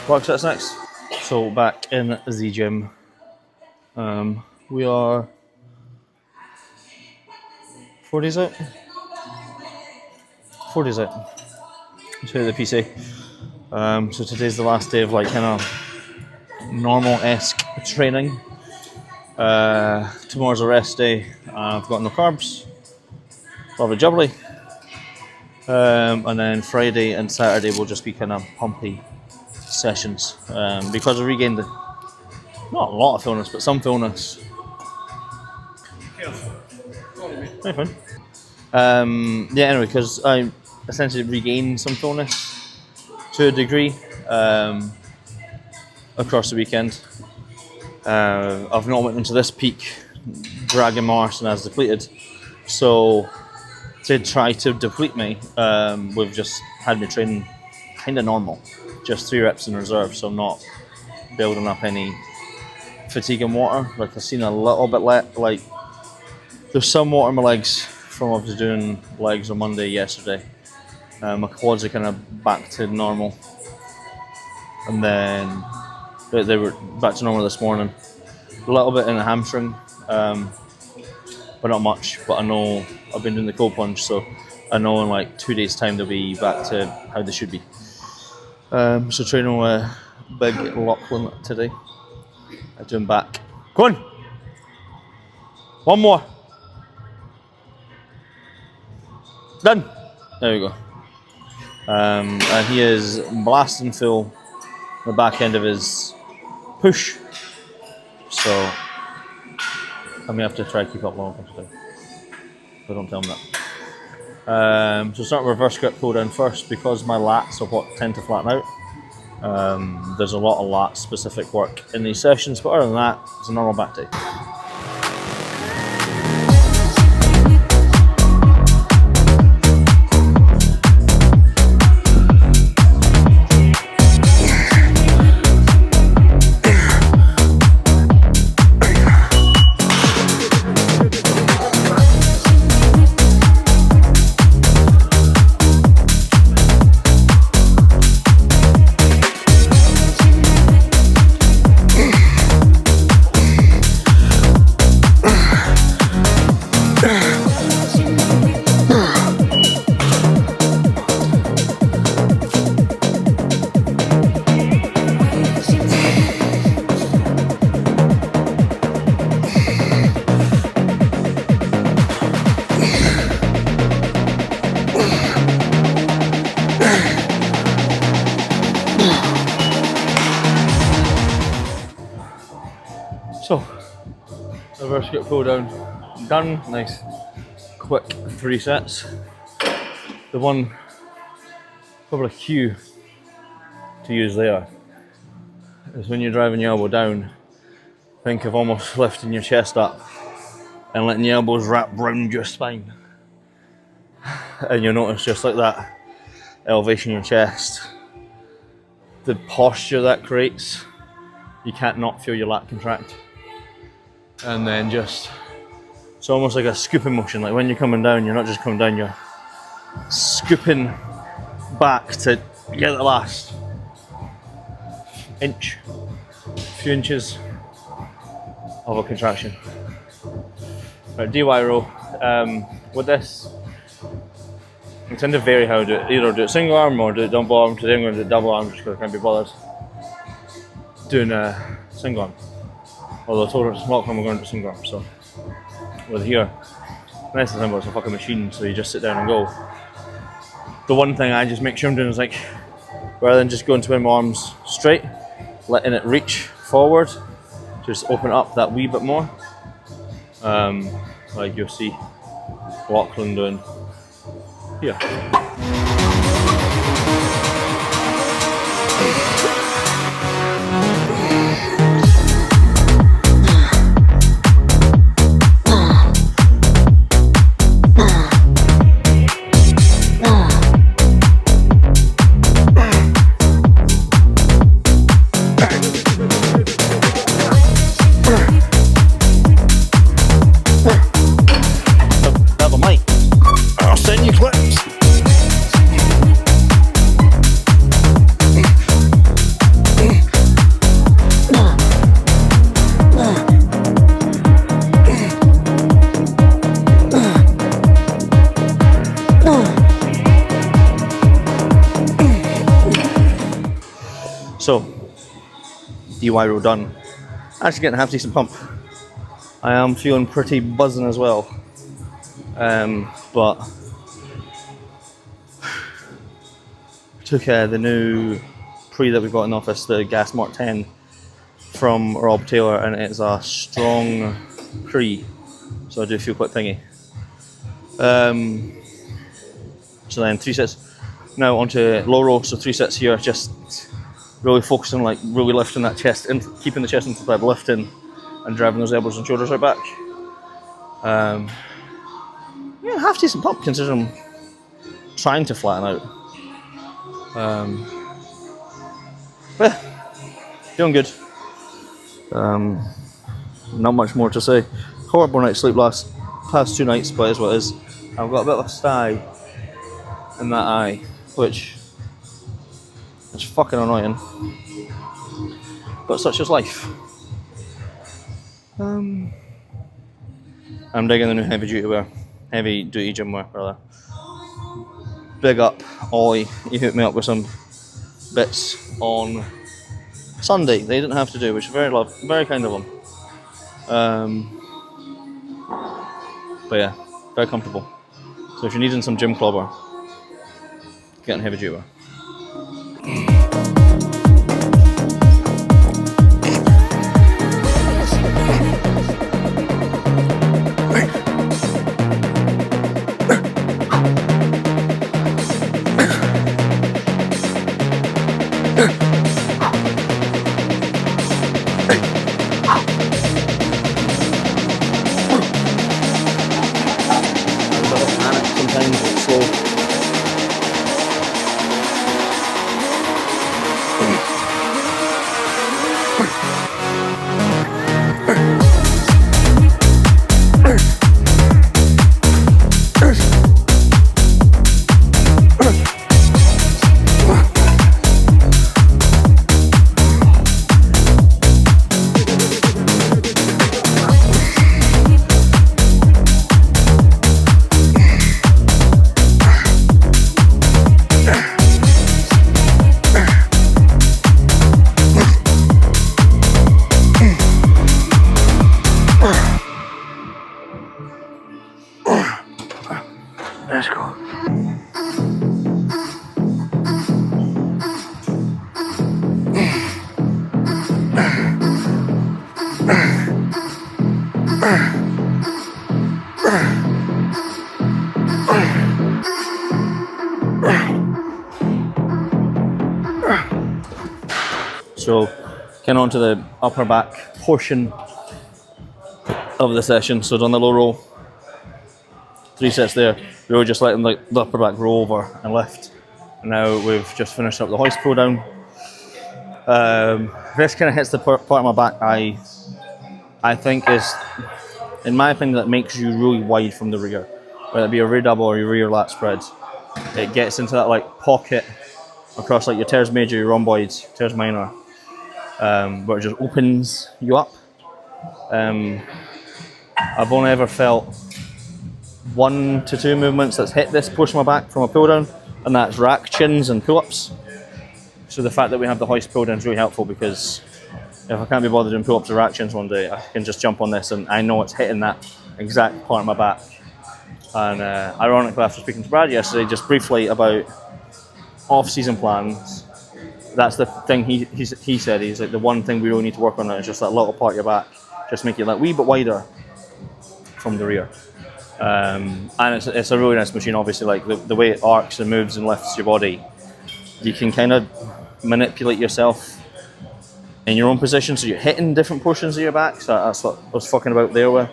Work sets next. So back in the gym. We are 4 days out. 4 days out. To the PCA. So today's the last day of like kind of normal-esque training. Tomorrow's a rest day. I've got no carbs. Lovely jubbly. And then Friday and Saturday will just be kind of pumpy sessions because I regained not a lot of fullness, but some fullness. Very fun. Anyway, because I essentially regained some fullness to a degree across the weekend. I've not went into this peak dragging my arse and has depleted, so to try to deplete me, we've just had me training kind of normal, just 3 reps in reserve, so I'm not building up any fatigue and water. Like I've seen a little bit like there's some water in my legs from what I was doing legs on Monday yesterday. My quads are kind of back to normal, and then they were back to normal this morning. A little bit in the hamstring, but not much. But I know I've been doing the cold plunge, so I know in like 2 days' time they'll be back to how they should be. So training with big Lachlan today. I'm doing back. Go on! One more! Done! There we go. And he is blasting full the back end of his push. So I may have to try to keep up long today. But don't tell him that. So start with reverse grip pull down first, because my lats are what tend to flatten out. There's a lot of lat specific work in these sessions, but other than that, it's a normal back day. So, reverse grip pull down done. Nice, quick 3 sets. The one probably cue to use there is when you're driving your elbow down, think of almost lifting your chest up and letting your elbows wrap round your spine. And you'll notice just like that elevation in your chest, the posture that creates, you can't not feel your lat contract. And then just, it's almost like a scooping motion. Like when you're coming down, you're not just coming down, you're scooping back to get the last inch, few inches of a contraction. Right, DY row. With this, I tend to vary how I do it. Either do it single arm or do it double arm. Today I'm going to do it double arm just because I can't be bothered doing a single arm. Although I told her to small arm, we're going to do single arm. So with here, nice and simple, it's a fucking machine, so you just sit down and go. The one thing I just make sure I'm doing is like, rather than just going to my arms straight, letting it reach forward, just open it up that wee bit more. Like you'll see Lachlan doing here. So, DY row done. Actually getting a half decent pump. I am feeling pretty buzzing as well. But took the new pre that we've got in the office, the Gas Mark 10 from Rob Taylor, and it's a strong pre, so I do feel quite thingy. So then 3 sets. Now onto low row, so 3 sets here, just really focusing, like really lifting that chest, and keeping the chest into that lifting, and driving those elbows and shoulders right back. Yeah, half decent pump considering I'm trying to flatten out. But yeah, feeling good. Not much more to say. Horrible night's sleep past 2 nights, but it is what it is. I've got a bit of a sty in that eye, which is fucking annoying. But such is life. I'm digging the new heavy duty gym wear, rather. Big up Ollie, he hooked me up with some bits on Sunday. They didn't have to do, which is very kind of them. But yeah, very comfortable. So if you're needing some gym clobber, get in heavy duty wear. Let's go. So, getting on to the upper back portion of the session. So, done the low row, 3 sets there. We were just letting the upper back roll over and lift. And now we've just finished up the hoist pull down. This kind of hits the part of my back I think is, in my opinion, that makes you really wide from the rear. Whether it be a rear double or your rear lat spread. It gets into that like pocket across like your teres major, your rhomboids, teres minor, where it just opens you up. I've only ever felt 1 to 2 movements that's hit this portion of my back from a pull down, and that's rack chins and pull-ups. So the fact that we have the hoist pull down is really helpful, because if I can't be bothered doing pull-ups or rack chins one day, I can just jump on this and I know it's hitting that exact part of my back. And ironically, after speaking to Brad yesterday, just briefly about off-season plans, that's the thing he said. He's like, the one thing we really need to work on is just that little part of your back, just make it that wee bit wider from the rear. And it's a really nice machine. Obviously, like the way it arcs and moves and lifts your body, you can kind of manipulate yourself in your own position, so you're hitting different portions of your back. So that's what I was fucking about there with.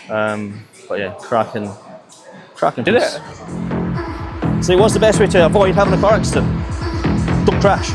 But yeah, cracking Did piece. it? So what's the best way to avoid having a car accident? Don't crash.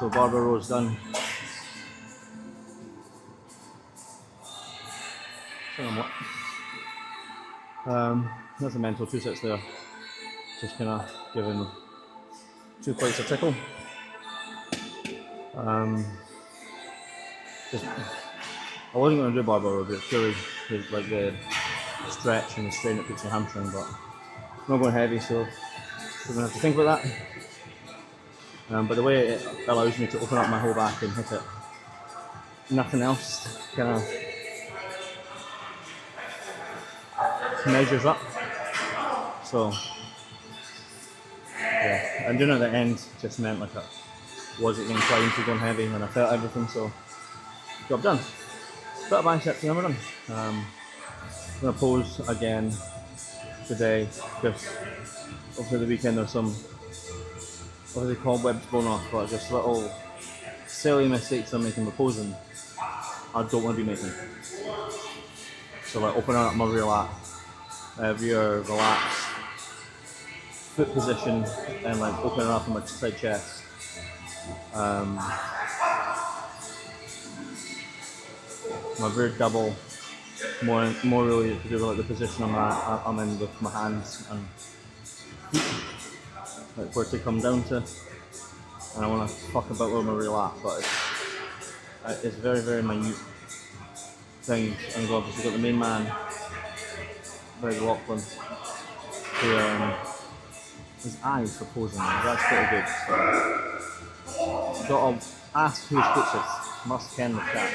So barbell row's done. Somewhat. That's a mental 2 sets there. Just kind of giving 2 plates a tickle. Just, I wasn't going to do barbell row, but it's purely like the stretch and the strain it puts your hamstring, but I'm not going heavy, so we're going to have to think about that. But the way it allows me to open up my whole back and hit it, nothing else kind of measures up. So yeah, and doing it at the end just meant like I wasn't inclined to going heavy and I felt everything, so job done. Bit of biceps and we're done. I'm going to pose again today because over the weekend there's some obviously cobwebs blown off, but just little silly mistakes I'm making with posing I don't want to be making. So like opening up my rear lat, rear relaxed foot position, and like opening up on my side chest. My rear double, more really to do with like the position I'm in with my hands and feet, like where to come down to. And I want to fuck about with my rear lat, but it's very, very minute things. And we've obviously got the main man, Greg Lachlan, who his eyes for posing, that's pretty good. So, got to ask whose puts it, must ken the cat.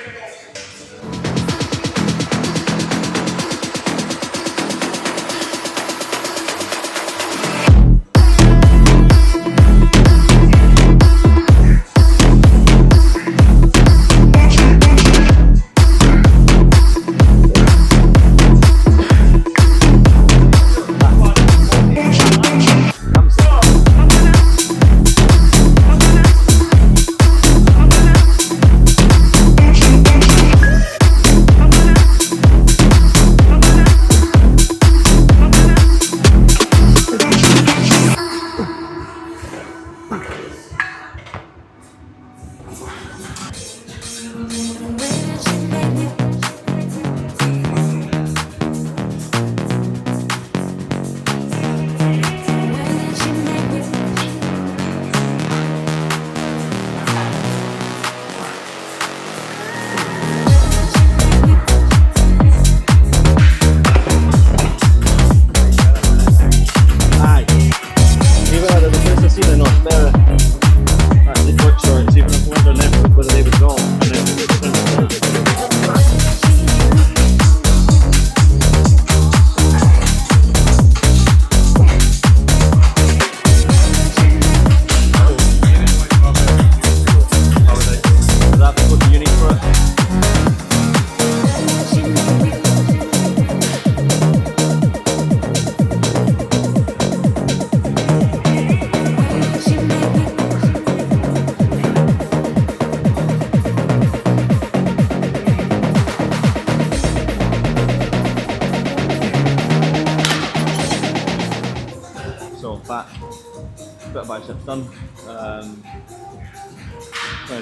Bit of biceps done. I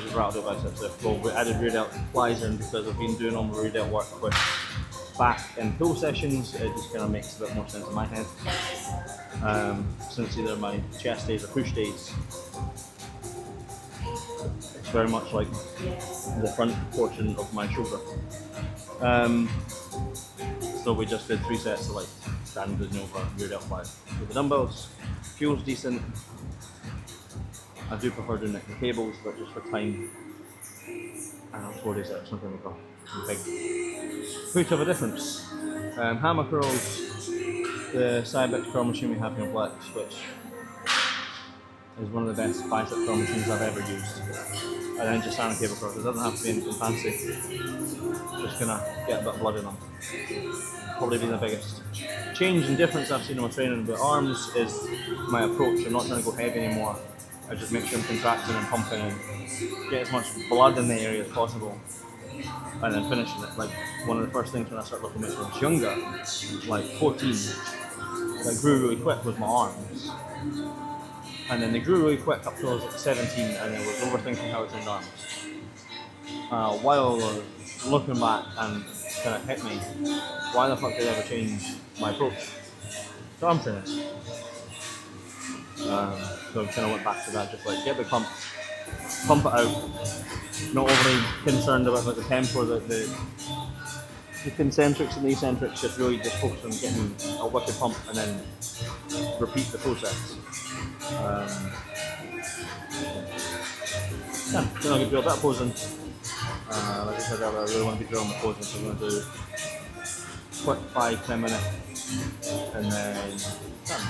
just rattled up biceps there. Well, we added rear delt flies in because I've been doing all my rear delt work with back and pull sessions. It just kind of makes a bit more sense in my head. Since either my chest days or push days, it's very much like the front portion of my shoulder. So we just did 3 sets of like standing over rear delt flies with the dumbbells. Feels decent. I do prefer doing it in cables, but just for time, I don't know, 4 days at something like a big huge of a difference. Hammer curls, the Cybex curl machine we have here in Flex, which is one of the best bicep curl machines I've ever used. And then just standard cable curls. It doesn't have to be anything fancy. Just gonna get a bit of blood in them. Probably been the biggest change and difference I've seen in my training with arms is my approach. I'm not trying to go heavy anymore. I just make sure I'm contracting and pumping and get as much blood in the area as possible. And then finishing it. Like one of the first things when I started looking at when I was younger, like 14, that grew really quick was my arms. And then they grew really quick up to I was like 17, and I was overthinking how I trained arms. While looking back and kind of hit me, why the fuck did I ever change my approach to arm training? So I kind of went back to that, just like get the pump it out, not overly concerned about like the tempo, the concentrics and the eccentrics, just really just focus on getting a wicked pump and then repeat the process. Yeah, then I'll do a bit of posing. Like I said earlier, I really want to be drilling my posing, so I'm going to do quick 5-10 minute and then done.